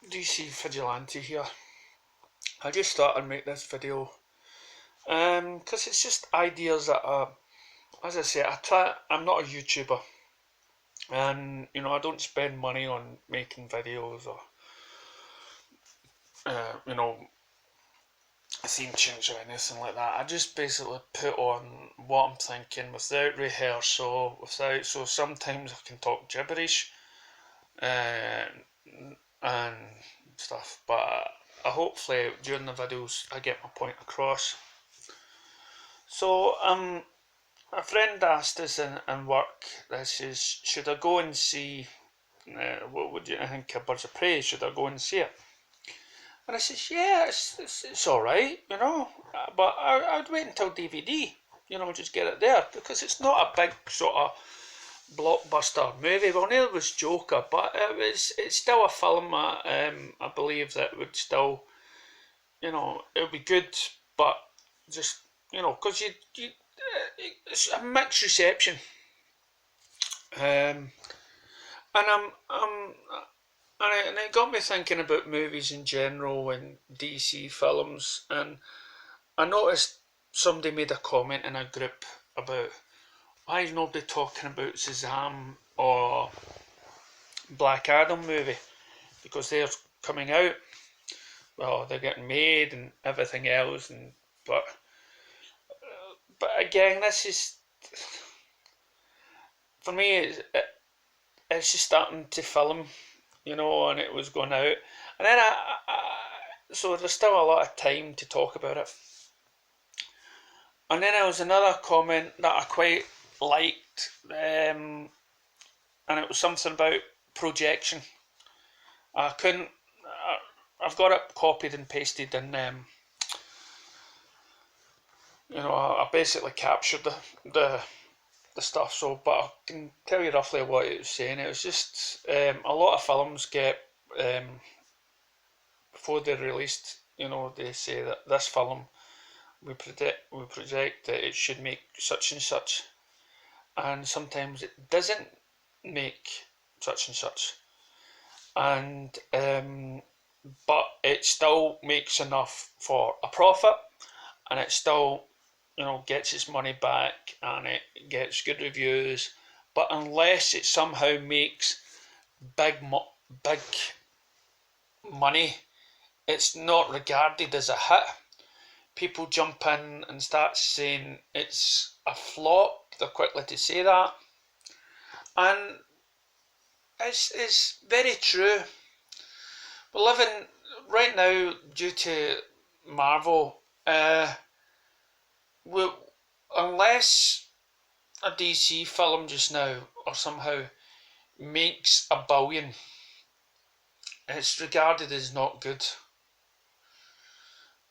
DC Vigilante here. I just thought I'd make this video because it's just ideas that as I say, I'm not a YouTuber, and I don't spend money on making videos or you know theme tunes or anything like that. I just basically put on what I'm thinking without rehearsal, so sometimes I can talk gibberish uh, and stuff, but hopefully during the videos I get my point across. So a friend asked us in work, this is, should I go and see, what would you think of Birds of Prey, should I go and see it? And I says, yeah, it's alright, but I'd wait until DVD, just get it there, because it's not a big sort of blockbuster movie. Well, neither was Joker, but it's still a film I believe that would still, it would be good, but just, because it's a mixed reception. Um, and and it got me thinking about movies in general and DC films. And I noticed somebody made a comment in a group about why is nobody talking about Shazam or Black Adam movie, because they're coming out. Well, they're getting made and everything else, and but again, this is, for me, it's just starting to film, and it was going out, and then so there's still a lot of time to talk about it. And then there was another comment that I quite liked, and it was something about projection. I couldn't. I've got it copied and pasted, and I basically captured the stuff. So, but I can tell you roughly what it was saying. It was just a lot of films get before they're released. They say that this film we project that it should make such and such, and sometimes it doesn't make such and such, and but it still makes enough for a profit, and it still gets its money back, and it gets good reviews. But unless it somehow makes big money, it's not regarded as a hit. People jump in and start saying it's a flop. They're quickly to say that, and it's very true. We're living right now, due to Marvel, unless a DC film just now or somehow makes $1 billion, it's regarded as not good.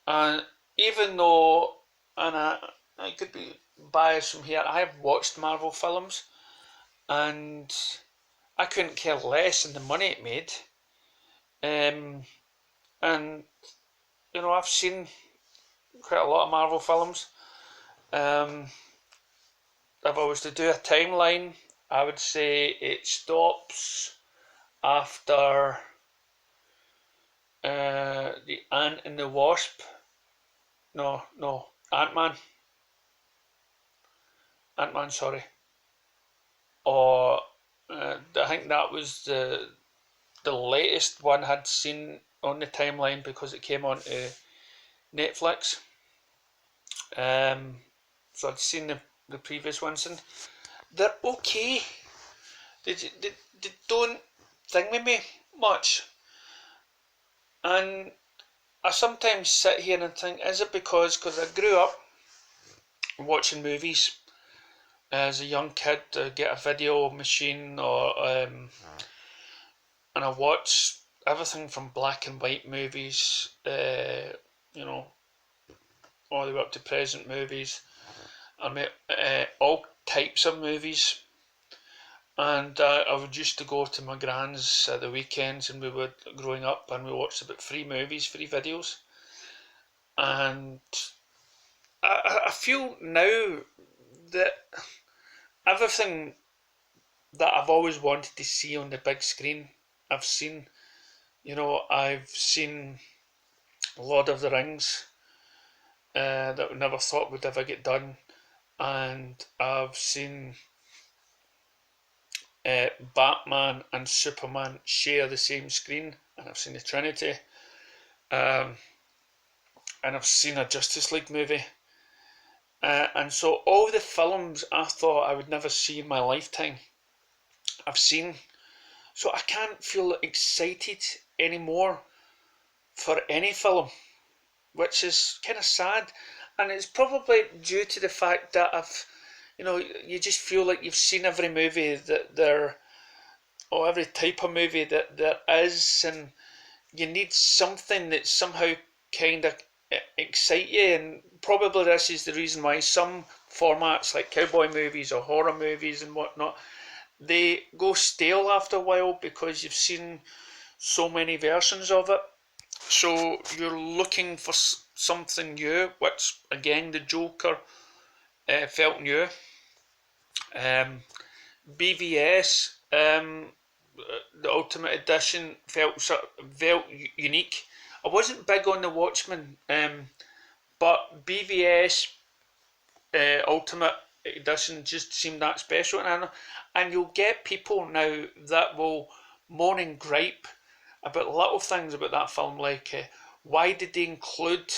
And even though, and I could be biased from here, I have watched Marvel films, and I couldn't care less in the money it made. And I've seen quite a lot of Marvel films. If I was to do a timeline, I would say it stops after the Ant and the Wasp. No, Ant-Man. Ant-Man, sorry. Or I think that was the latest one I'd seen on the timeline, because it came on to Netflix. So I'd seen the previous ones, and they're okay. They don't thing with me much. And I sometimes sit here and think, is it because I grew up watching movies as a young kid, get a video machine, or and I watch everything from black and white movies, all the way up to present movies. I mean, all types of movies. And I would used to go to my grand's at the weekends, and we would, growing up, and we watched about 3 movies, 3 videos. And I feel now that everything that I've always wanted to see on the big screen, I've seen I've seen Lord of the Rings that we never thought would ever get done, and I've seen Batman and Superman share the same screen, and I've seen the Trinity, um, and I've seen a Justice League movie. And so all the films I thought I would never see in my lifetime, I've seen. So I can't feel excited anymore for any film, which is kind of sad. And it's probably due to the fact that you just feel like you've seen every movie that or every type of movie that there is, and you need something that somehow kind of excite you. And probably this is the reason why some formats like cowboy movies or horror movies and whatnot, they go stale after a while because you've seen so many versions of it. So you're looking for something new, which again the Joker felt new. BVS, the Ultimate Edition, felt unique. I wasn't big on the Watchmen, but BVS Ultimate Edition just seemed that special, and you'll get people now that will moan and gripe about little things about that film, like why did they include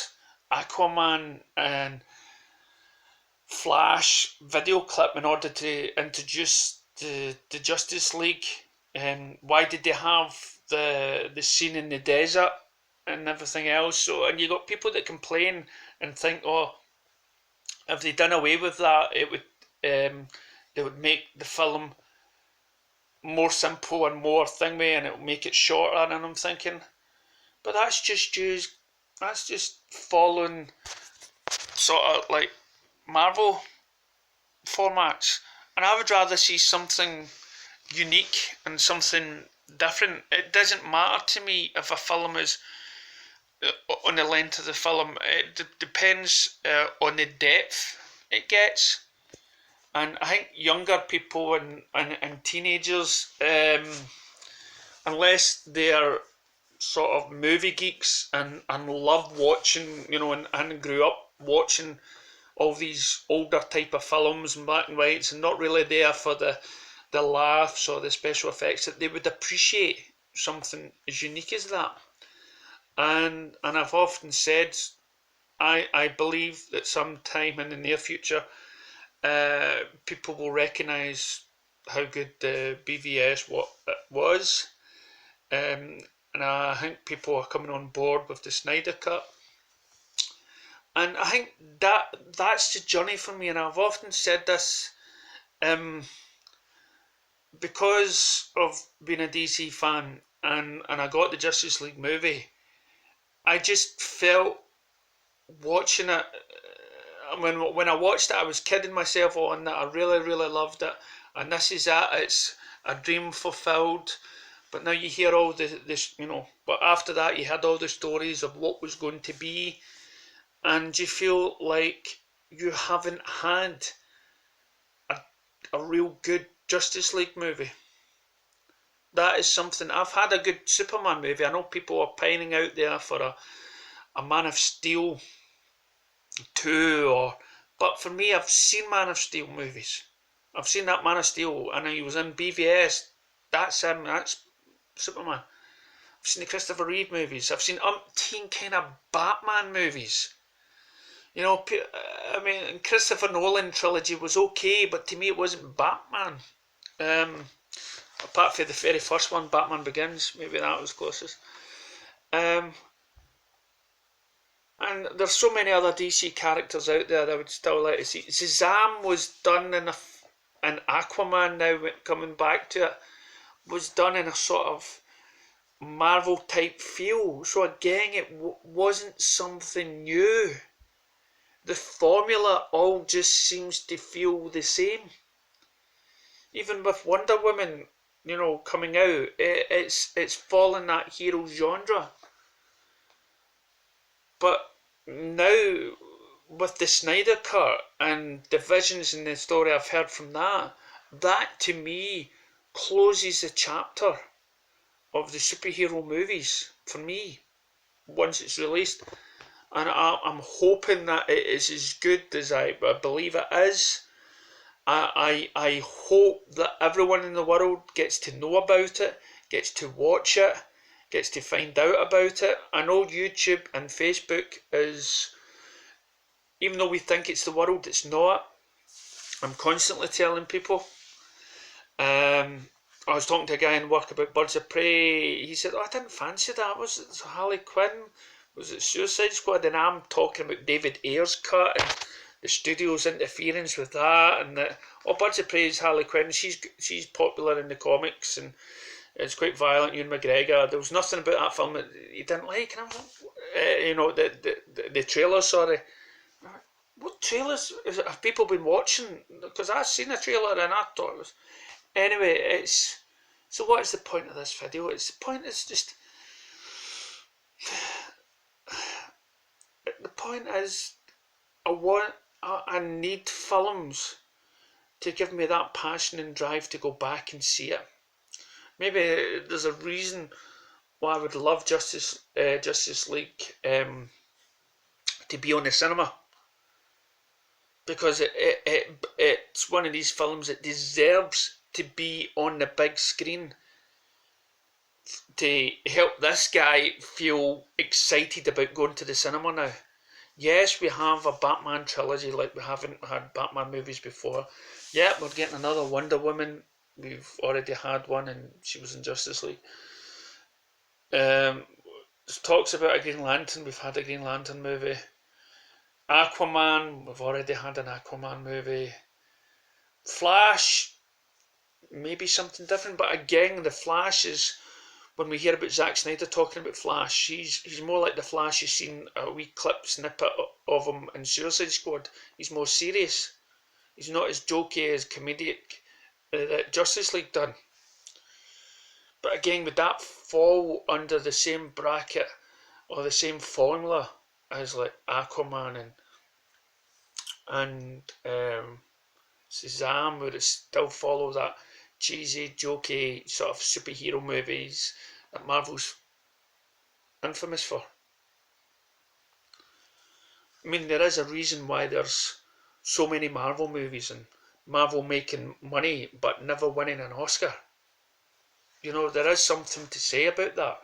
Aquaman and Flash video clip in order to introduce the Justice League, and why did they have the scene in the desert and everything else. So, and you got people that complain and think, oh, if they done away with that, it would they would make the film more simple and more thingy, and it would make it shorter. And I'm thinking, but that's just following sort of like Marvel formats, and I would rather see something unique and something different. It doesn't matter to me if a film is on the length of the film. It depends on the depth it gets. And I think younger people and teenagers, unless they're sort of movie geeks and love watching, and grew up watching all these older type of films and black and whites, and not really there for the laughs or the special effects, that they would appreciate something as unique as that. And I've often said, I believe that sometime in the near future, people will recognise how good the BVS was, and I think people are coming on board with the Snyder Cut. And I think that's the journey for me, and I've often said this, because of being a DC fan, and I got the Justice League movie, I just felt watching it, when I watched it, I was kidding myself on that I really, really loved it, and this is it, it's a dream fulfilled. But now you hear all this, but after that you had all the stories of what was going to be, and you feel like you haven't had a real good Justice League movie. That is something. I've had a good Superman movie. I know people are pining out there for a Man of Steel 2, but for me, I've seen Man of Steel movies. I've seen that Man of Steel, and he was in BVS. That's him. That's Superman. I've seen the Christopher Reeve movies. I've seen umpteen kind of Batman movies. I mean, Christopher Nolan trilogy was okay, but to me it wasn't Batman. Apart from the very first one, Batman Begins, maybe that was closest. And there's so many other DC characters out there that I would still like to see. Shazam was done in Aquaman, now coming back to it, was done in a sort of Marvel type feel. So again, it wasn't something new. The formula all just seems to feel the same. Even with Wonder Woman, coming out, it's fallen that hero genre. But now, with the Snyder Cut and the visions and the story I've heard from that to me closes the chapter of the superhero movies for me once it's released, and I'm hoping that it is as good as I believe it is. I hope that everyone in the world gets to know about it, gets to watch it, gets to find out about it. I know YouTube and Facebook is, even though we think it's the world, it's not. I'm constantly telling people. I was talking to a guy in work about Birds of Prey. He said, "Oh, I didn't fancy that. Was it Harley Quinn? Was it Suicide Squad?" And I'm talking about David Ayer's cut and the studio's interference with that, and that, oh, Birds of Prey is Harley Quinn. She's popular in the comics and it's quite violent. Ewan McGregor. There was nothing about that film that he didn't like. And I was like, the trailer. Sorry, what trailers have people been watching? Because I've seen a trailer and I thought it was. Anyway, it's so. What is the point of this video? It's the point is just the point is I need films to give me that passion and drive to go back and see it. Maybe there's a reason why I would love Justice League to be on the cinema, because it's one of these films that deserves to be on the big screen to help this guy feel excited about going to the cinema now. Yes, we have a Batman trilogy like we haven't had Batman movies before. Yeah, we're getting another Wonder Woman. We've already had one and she was in Justice League. There's talks about a Green Lantern. We've had a Green Lantern movie. Aquaman, we've already had an Aquaman movie. Flash, maybe something different, but again, the Flash is, when we hear about Zack Snyder talking about Flash, he's more like the Flash you've seen a wee clip snippet of him in Suicide Squad. He's more serious. He's not as jokey, as comedic that Justice League done. But again, would that fall under the same bracket or the same formula as like Aquaman and Shazam? Would it still follow that cheesy, jokey sort of superhero movies that Marvel's infamous for? I mean, there is a reason why there's so many Marvel movies and Marvel making money but never winning an Oscar. You know, there is something to say about that.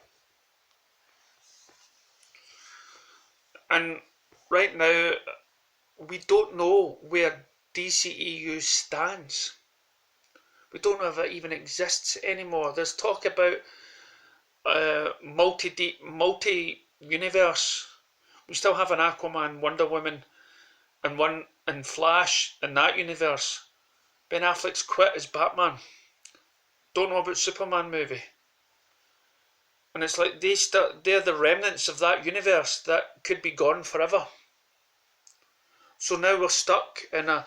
And right now, we don't know where DCEU stands. We don't know if it even exists anymore. There's talk about multi-universe. We still have an Aquaman, Wonder Woman, and one and Flash in that universe. Ben Affleck's quit as Batman. Don't know about Superman movie. And it's like they're the remnants of that universe that could be gone forever. So now we're stuck in a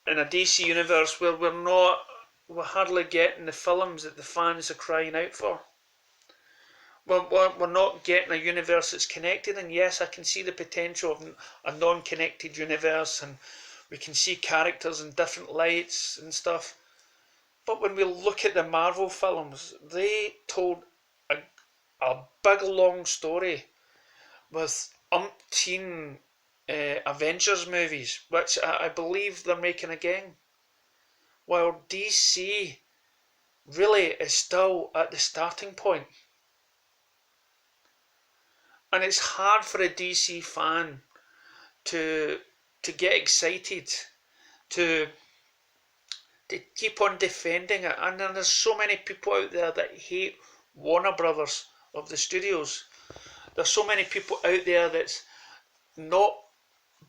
DC universe where we're hardly getting the films that the fans are crying out for. We're not getting a universe that's connected, and yes, I can see the potential of a non-connected universe, and we can see characters in different lights and stuff. But when we look at the Marvel films, they told a big long story with umpteen Avengers movies, which I believe they're making again. While DC really is still at the starting point. And it's hard for a DC fan to get excited, to keep on defending it. And then there's so many people out there that hate Warner Brothers of the studios. There's so many people out there that's not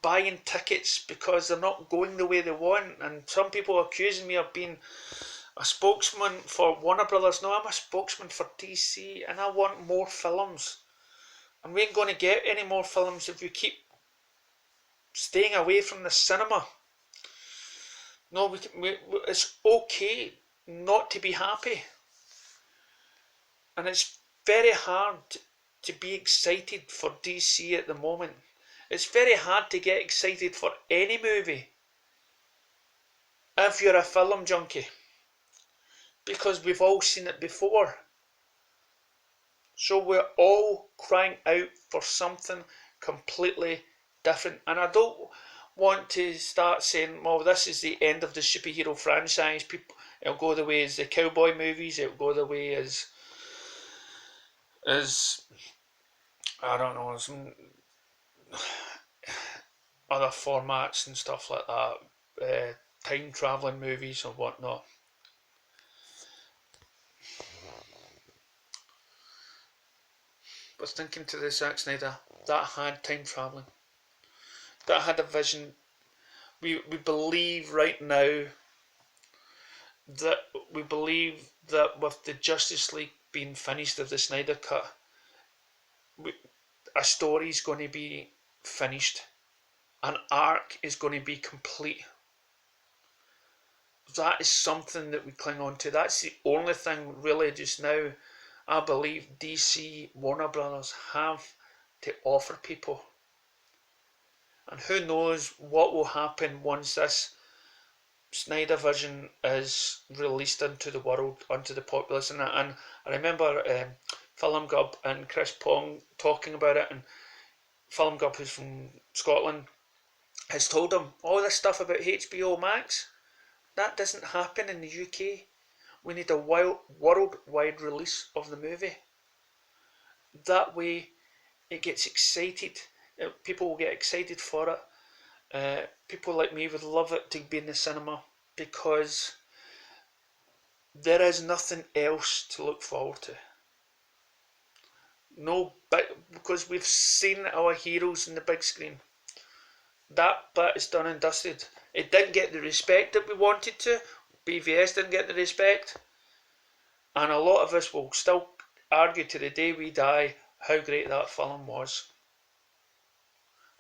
buying tickets because they're not going the way they want. And some people are accusing me of being a spokesman for Warner Brothers. No, I'm a spokesman for DC, and I want more films. And we ain't going to get any more films if we keep staying away from the cinema. No, it's okay not to be happy. And it's very hard to be excited for DC at the moment. It's very hard to get excited for any movie if you're a film junkie. because we've all seen it before. So we're all crying out for something completely different. And I don't want to start saying, well, this is the end of the superhero franchise. People, it'll go the way as the cowboy movies. It'll go the way as I don't know, some other formats and stuff like that. Time traveling movies or whatnot. But thinking to the Zack Snyder, that had time traveling. That had a vision. We believe right now that we believe that with the Justice League being finished of the Snyder Cut, a story is going to be finished. An arc is going to be complete. That is something that we cling on to. That's the only thing really just now I believe DC, Warner Brothers have to offer people. And who knows what will happen once this Snyder vision is released into the world, onto the populace. And I remember Film Gub and Chris Pong talking about it, and Film Gub, who's from Scotland, has told him all this stuff about HBO Max. That doesn't happen in the UK. We need a worldwide release of the movie. That way it gets excited. People will get excited for it. People like me would love it to be in the cinema because there is nothing else to look forward to. No, but because we've seen our heroes in the big screen. That bit is done and dusted. It didn't get the respect that we wanted to. BVS didn't get the respect. And a lot of us will still argue to the day we die how great that film was.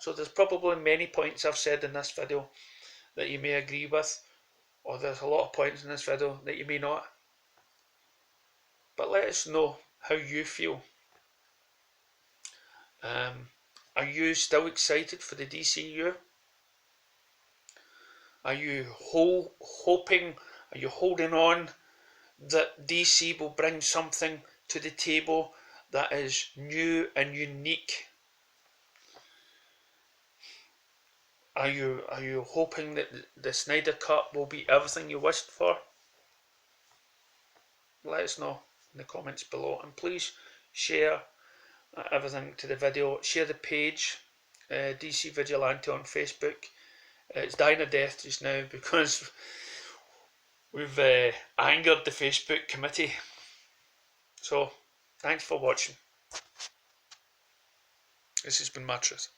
So there's probably many points I've said in this video that you may agree with, or there's a lot of points in this video that you may not. But let us know how you feel. Are you still excited for the DCU? Are you hoping, are you holding on that DC will bring something to the table that is new and unique? Are you hoping that the Snyder Cut will be everything you wished for? Let us know in the comments below, and please share everything to the video. Share the page, DC Vigilante on Facebook. It's dying a death just now because we've angered the Facebook committee. So thanks for watching. This has been Mattress.